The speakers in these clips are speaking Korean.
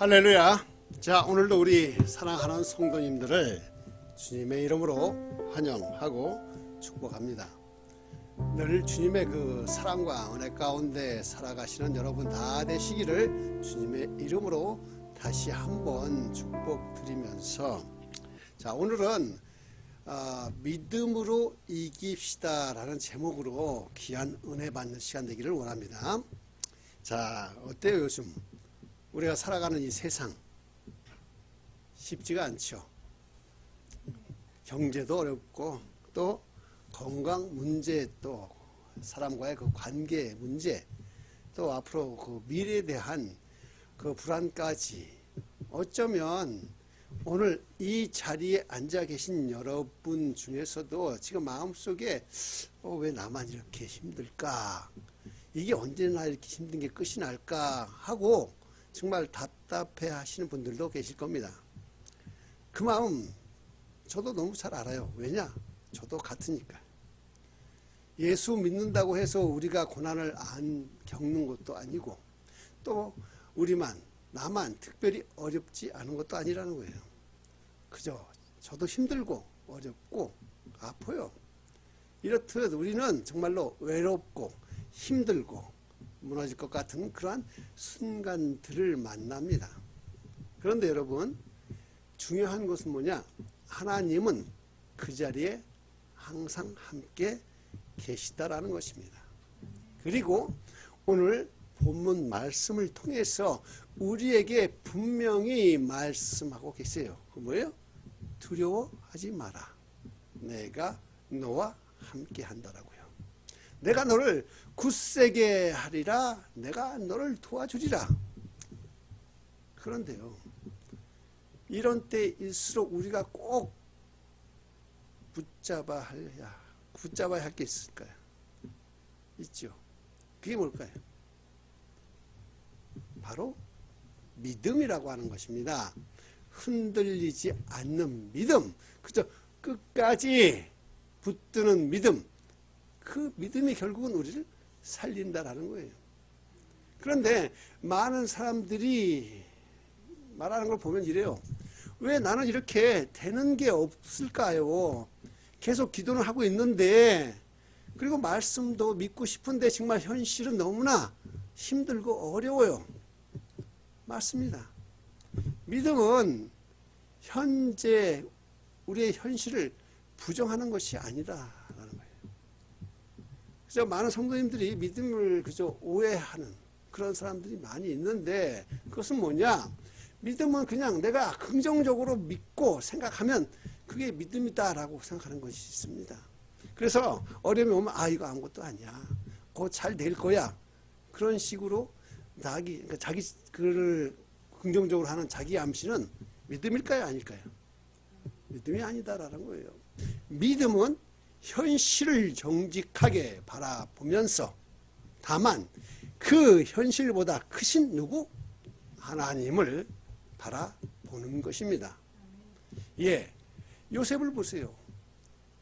할렐루야. 자, 오늘도 우리 사랑하는 성도님들을 주님의 이름으로 환영하고 축복합니다. 늘 주님의 그 사랑과 은혜 가운데 살아가시는 여러분 다 되시기를 주님의 이름으로 다시 한번 축복드리면서, 자, 오늘은 믿음으로 이깁시다 라는 제목으로 귀한 은혜 받는 시간 되기를 원합니다. 자, 어때요? 요즘 우리가 살아가는 이 세상 쉽지가 않죠. 경제도 어렵고 또 건강 문제, 또 사람과의 그 관계 문제, 또 앞으로 그 미래에 대한 그 불안까지, 어쩌면 오늘 이 자리에 앉아 계신 여러분 중에서도 지금 마음속에 왜 나만 이렇게 힘들까, 이게 언제나 이렇게 힘든 게 끝이 날까 하고 정말 답답해 하시는 분들도 계실 겁니다. 그 마음 저도 너무 잘 알아요. 왜냐? 저도 같으니까. 예수 믿는다고 해서 우리가 고난을 안 겪는 것도 아니고, 또 나만 특별히 어렵지 않은 것도 아니라는 거예요. 그저 저도 힘들고 어렵고 아파요. 이렇듯 우리는 정말로 외롭고 힘들고 무너질 것 같은 그러한 순간들을 만납니다. 그런데 여러분, 중요한 것은 뭐냐? 하나님은 그 자리에 항상 함께 계시다라는 것입니다. 그리고 오늘 본문 말씀을 통해서 우리에게 분명히 말씀하고 계세요. 그 뭐예요? 두려워하지 마라. 내가 너와 함께 한다라고요. 내가 너를 굳세게 하리라. 내가 너를 도와주리라. 그런데요, 이런 때일수록 우리가 꼭 붙잡아야 할 게 있을까요? 있죠. 그게 뭘까요? 바로 믿음이라고 하는 것입니다. 흔들리지 않는 믿음, 그저 끝까지 붙드는 믿음, 그 믿음이 결국은 우리를 살린다라는 거예요. 그런데 많은 사람들이 말하는 걸 보면 이래요. 왜 나는 이렇게 되는 게 없을까요? 계속 기도는 하고 있는데, 그리고 말씀도 믿고 싶은데 정말 현실은 너무나 힘들고 어려워요. 맞습니다. 믿음은 현재 우리의 현실을 부정하는 것이 아니다라는 거예요. 그래서 많은 성도님들이 믿음을 그저 오해하는 그런 사람들이 많이 있는데, 그것은 뭐냐? 믿음은 그냥 내가 긍정적으로 믿고 생각하면 그게 믿음이다라고 생각하는 것이 있습니다. 그래서 어려움이 오면 이거 아무것도 아니야, 곧 잘 될 거야, 그런 식으로 자기 그를 긍정적으로 하는 자기 암시는 믿음일까요, 아닐까요? 믿음이 아니다라는 거예요. 믿음은 현실을 정직하게 바라보면서, 다만 그 현실보다 크신 누구? 하나님을 바라보는 것입니다. 예, 요셉을 보세요.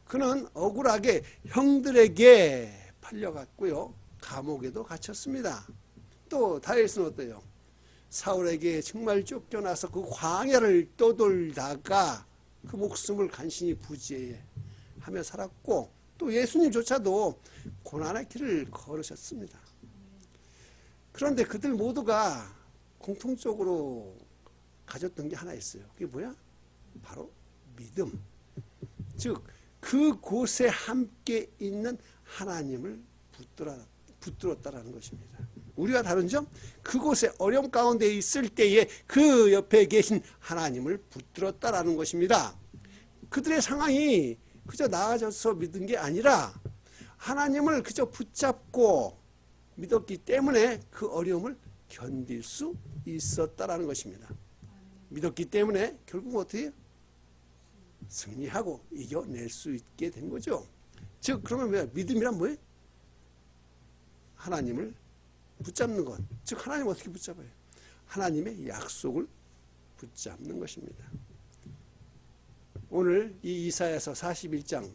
그는 억울하게 형들에게 팔려갔고요, 감옥에도 갇혔습니다. 또 다윗은 어때요? 사울에게 정말 쫓겨나서 그 광야를 떠돌다가 그 목숨을 간신히 부지하며 살았고, 또 예수님조차도 고난의 길을 걸으셨습니다. 그런데 그들 모두가 공통적으로 가졌던 게 하나 있어요. 그게 뭐야? 바로 믿음. 즉 그곳에 함께 있는 하나님을 붙들었다라는 것입니다. 우리가 다른 점, 그곳에 어려움 가운데 있을 때에 그 옆에 계신 하나님을 붙들었다라는 것입니다. 그들의 상황이 그저 나아져서 믿은 게 아니라 하나님을 그저 붙잡고 믿었기 때문에 그 어려움을 견딜 수 있었다라는 것입니다. 믿었기 때문에 결국 어떻게 해요? 승리하고 이겨낼 수 있게 된 거죠. 즉 그러면 뭐야? 믿음이란 뭐예요? 하나님을 붙잡는 것. 즉 하나님을 어떻게 붙잡아요? 하나님의 약속을 붙잡는 것입니다. 오늘 이 이사야서 41장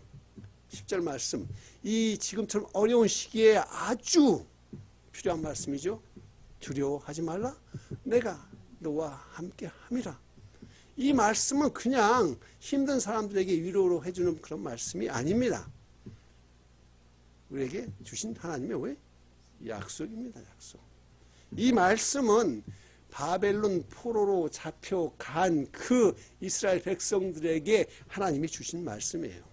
10절 말씀, 이 지금처럼 어려운 시기에 아주 필요한 말씀이죠. 두려워하지 말라. 내가 너와 함께 함이라. 이 말씀은 그냥 힘든 사람들에게 위로로 해주는 그런 말씀이 아닙니다. 우리에게 주신 하나님의 왜? 약속입니다. 약속. 이 말씀은 바벨론 포로로 잡혀간 그 이스라엘 백성들에게 하나님이 주신 말씀이에요.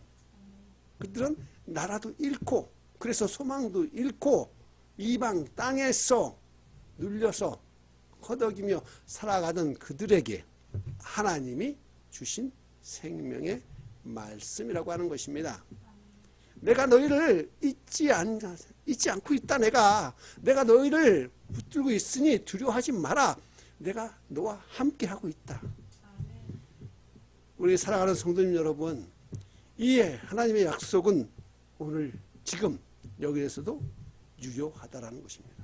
그들은 나라도 잃고 그래서 소망도 잃고 이방 땅에서 눌려서 허덕이며 살아가던 그들에게 하나님이 주신 생명의 말씀이라고 하는 것입니다. 내가 너희를 잊지 않고 있다. 내가 너희를 붙들고 있으니 두려워하지 마라. 내가 너와 함께 하고 있다. 우리 사랑하는 성도님 여러분, 이 하나님의 약속은 오늘 지금 여기에서도 유효하다라는 것입니다.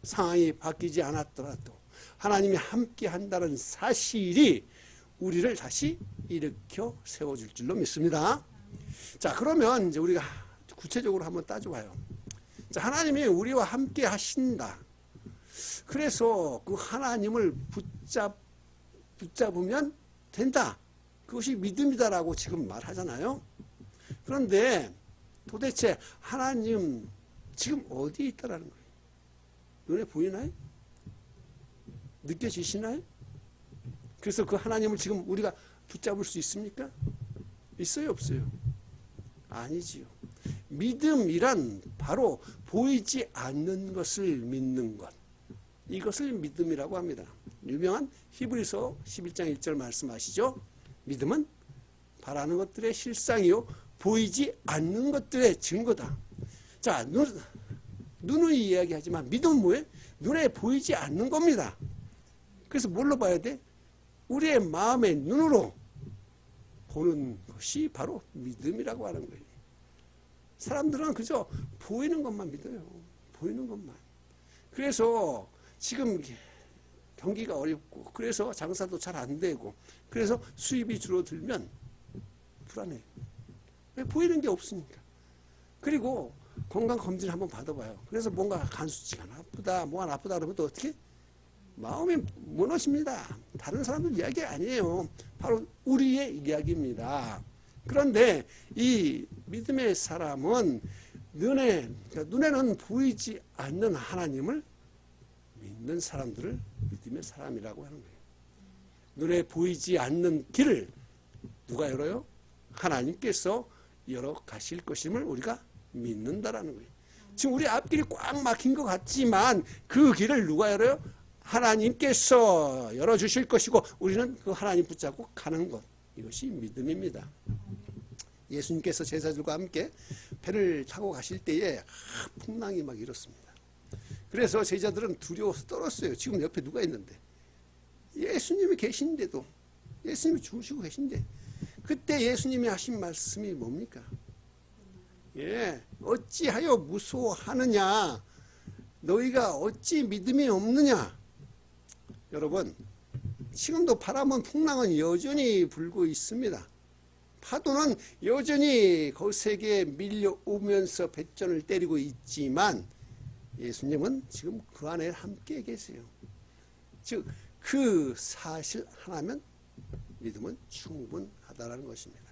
상황이 바뀌지 않았더라도 하나님이 함께 한다는 사실이 우리를 다시 일으켜 세워줄 줄로 믿습니다. 자, 그러면 이제 우리가 구체적으로 한번 따져봐요. 자, 하나님이 우리와 함께 하신다. 그래서 그 하나님을 붙잡으면 된다. 그것이 믿음이다라고 지금 말하잖아요. 그런데 도대체 하나님 지금 어디에 있다라는 거예요? 눈에 보이나요? 느껴지시나요? 그래서 그 하나님을 지금 우리가 붙잡을 수 있습니까? 있어요, 없어요? 아니지요. 믿음이란 바로 보이지 않는 것을 믿는 것. 이것을 믿음이라고 합니다. 유명한 히브리서 11장 1절 말씀하시죠. 믿음은 바라는 것들의 실상이요 보이지 않는 것들의 증거다. 자, 눈으로 이야기하지만 믿음은 뭐예요? 눈에 보이지 않는 겁니다. 그래서 뭘로 봐야 돼? 우리의 마음의 눈으로 보는 것이 바로 믿음이라고 하는 거예요. 사람들은 그저 보이는 것만 믿어요. 보이는 것만. 그래서 지금 경기가 어렵고 그래서 장사도 잘 안 되고 그래서 수입이 줄어들면 불안해요. 왜? 보이는 게 없으니까. 그리고 건강검진 한번 받아봐요. 그래서 뭔가 간수치가 나쁘다, 뭐가 나쁘다 그러면 또 어떻게? 마음이 무너집니다. 다른 사람들 이야기 아니에요. 바로 우리의 이야기입니다. 그런데 이 믿음의 사람은 눈에는 보이지 않는 하나님을 믿는 사람들을 믿음의 사람이라고 하는 거예요. 눈에 보이지 않는 길을 누가 열어요? 하나님께서 열어 가실 것임을 우리가 믿는다라는 거예요. 지금 우리 앞길이 꽉 막힌 것 같지만 그 길을 누가 열어요? 하나님께서 열어주실 것이고 우리는 그 하나님 붙잡고 가는 것. 이것이 믿음입니다. 예수님께서 제자들과 함께 배를 타고 가실 때에 풍랑이 막 일었습니다. 그래서 제자들은 두려워서 떨었어요. 지금 옆에 누가 있는데 예수님이 계신데도 예수님이 주무시고 계신데 그때 예수님이 하신 말씀이 뭡니까? 어찌하여 무서워하느냐? 너희가 어찌 믿음이 없느냐? 여러분, 지금도 바람은 풍랑은 여전히 불고 있습니다. 파도는 여전히 거세게 밀려오면서 배전을 때리고 있지만 예수님은 지금 그 안에 함께 계세요. 즉, 그 사실 하나면 믿음은 충분하다는 것입니다.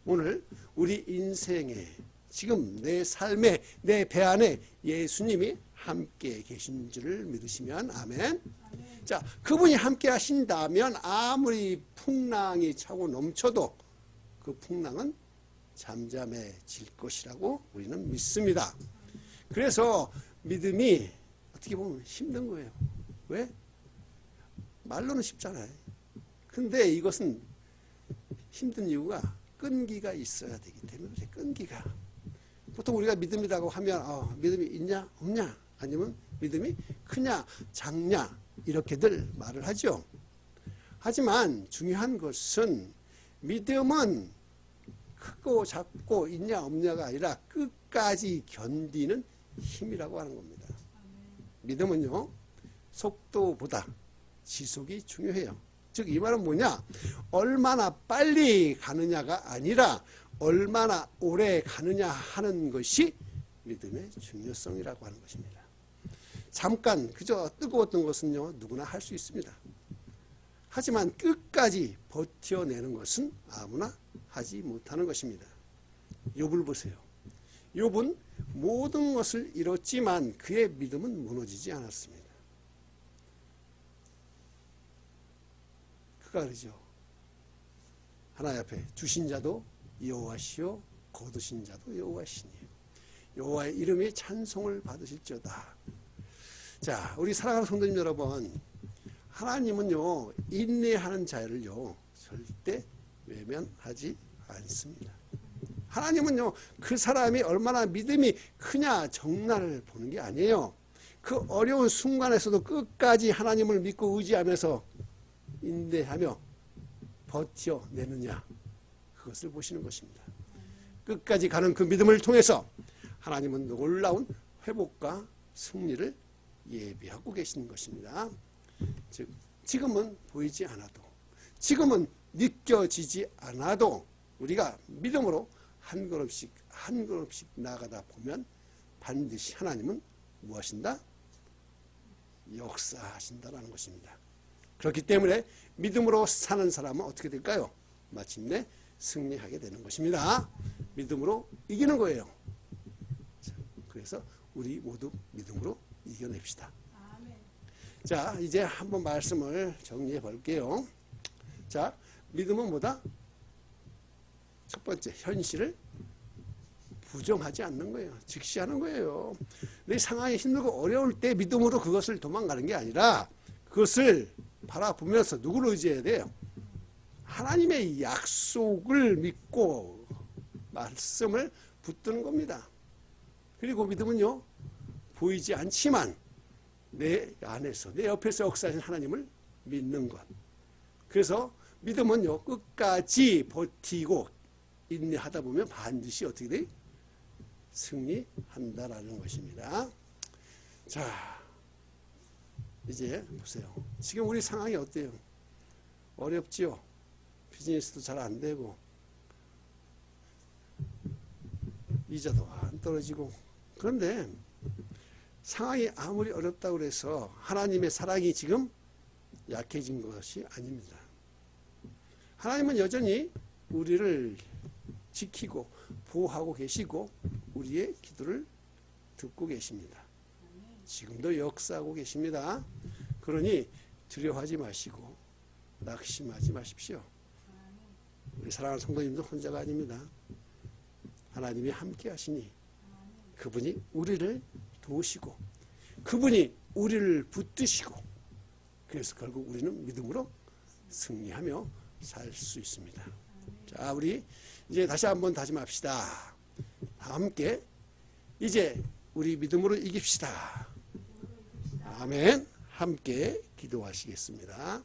오늘 우리 인생에 지금 내 삶에 내 배 안에 예수님이 함께 계신 줄을 믿으시면 아멘. 자, 그분이 함께 하신다면 아무리 풍랑이 차고 넘쳐도 그 풍랑은 잠잠해질 것이라고 우리는 믿습니다. 그래서 믿음이 어떻게 보면 힘든 거예요. 왜? 말로는 쉽잖아요. 근데 이것은 힘든 이유가 끈기가 있어야 되기 때문에 끈기가. 보통 우리가 믿음이라고 하면 믿음이 있냐 없냐 아니면 믿음이 크냐 작냐 이렇게들 말을 하죠. 하지만 중요한 것은 믿음은 크고 작고 있냐 없냐가 아니라 끝까지 견디는 힘이라고 하는 겁니다. 믿음은요 속도보다 지속이 중요해요. 즉 이 말은 뭐냐? 얼마나 빨리 가느냐가 아니라 얼마나 오래 가느냐 하는 것이 믿음의 중요성이라고 하는 것입니다. 잠깐 그저 뜨거웠던 것은요 누구나 할 수 있습니다. 하지만 끝까지 버텨내는 것은 아무나 하지 못하는 것입니다. 욥을 보세요. 욥은 모든 것을 잃었지만 그의 믿음은 무너지지 않았습니다. 그가 그러죠. 하나님 앞에 주신 자도 여호와시요 거두신 자도 여호와시니 여호와의 이름에 찬송을 받으실지어다. 자, 우리 사랑하는 성도님 여러분, 하나님은요 인내하는 자를요 절대 외면하지 않습니다. 하나님은요 그 사람이 얼마나 믿음이 크냐 적나를 보는 게 아니에요. 그 어려운 순간에서도 끝까지 하나님을 믿고 의지하면서 인내하며 버텨내느냐, 그것을 보시는 것입니다. 끝까지 가는 그 믿음을 통해서 하나님은 놀라운 회복과 승리를 예비하고 계시는 것입니다. 즉 지금은 보이지 않아도, 지금은 느껴지지 않아도 우리가 믿음으로 한 걸음씩 한 걸음씩 나아가다 보면 반드시 하나님은 무엇하신다? 역사하신다라는 것입니다. 그렇기 때문에 믿음으로 사는 사람은 어떻게 될까요? 마침내 승리하게 되는 것입니다. 믿음으로 이기는 거예요. 그래서 우리 모두 믿음으로 이겨냅시다. 자, 이제 한번 말씀을 정리해 볼게요. 자, 믿음은 뭐다? 첫 번째, 현실을 부정하지 않는 거예요. 직시하는 거예요. 내 상황이 힘들고 어려울 때 믿음으로 그것을 도망가는 게 아니라 그것을 바라보면서 누구를 의지해야 돼요? 하나님의 약속을 믿고 말씀을 붙드는 겁니다. 그리고 믿음은요, 보이지 않지만 내 안에서, 내 옆에서 역사하신 하나님을 믿는 것. 그래서 믿음은요, 끝까지 버티고 인내하다 보면 반드시 어떻게 돼? 승리한다라는 것입니다. 자, 이제 보세요. 지금 우리 상황이 어때요? 어렵지요? 비즈니스도 잘 안 되고, 이자도 안 떨어지고. 그런데 상황이 아무리 어렵다고 해서 하나님의 사랑이 지금 약해진 것이 아닙니다. 하나님은 여전히 우리를 지키고 보호하고 계시고 우리의 기도를 듣고 계십니다. 지금도 역사하고 계십니다. 그러니 두려워하지 마시고 낙심하지 마십시오. 우리 사랑하는 성도님도 혼자가 아닙니다. 하나님이 함께 하시니 그분이 우리를 도우시고 그분이 우리를 붙드시고, 그래서 결국 우리는 믿음으로 승리하며 살 수 있습니다. 자, 우리 이제 다시 한번 다짐합시다. 함께 이제 우리 믿음으로 이깁시다. 아멘. 함께 기도하시겠습니다.